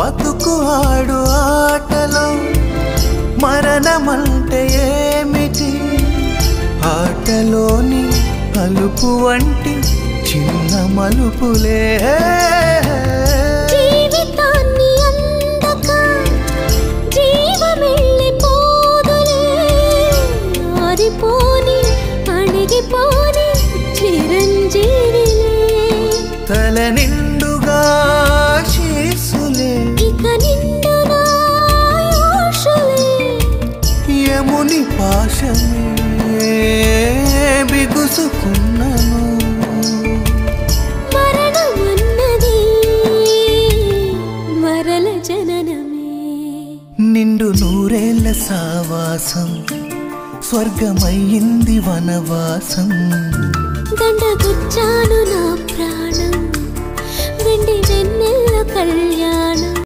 బతుకు ఆడు ఆటలో మరణమంటే ఏమిటి ఆటలోని అలుపు వంటి చిన్న మలుపులే జీవితాన్ని అందక జీవమెళ్ళిపోదులే ఆరిపోని అణిగిపోని చిరంజీవిలే తల నిండుగా శీసులే ఇక నిండునా ఆశలే యముని పాశమే బిగుసుకున్నను మరణమన్నది మరల జననమే నిండు నూరేళ్ల సావాసం స్వర్గమయ్యింది వనవాసం దండగుచ్చాను నా ప్రాణం వెండి వెన్నెల్ల కళ్యాణం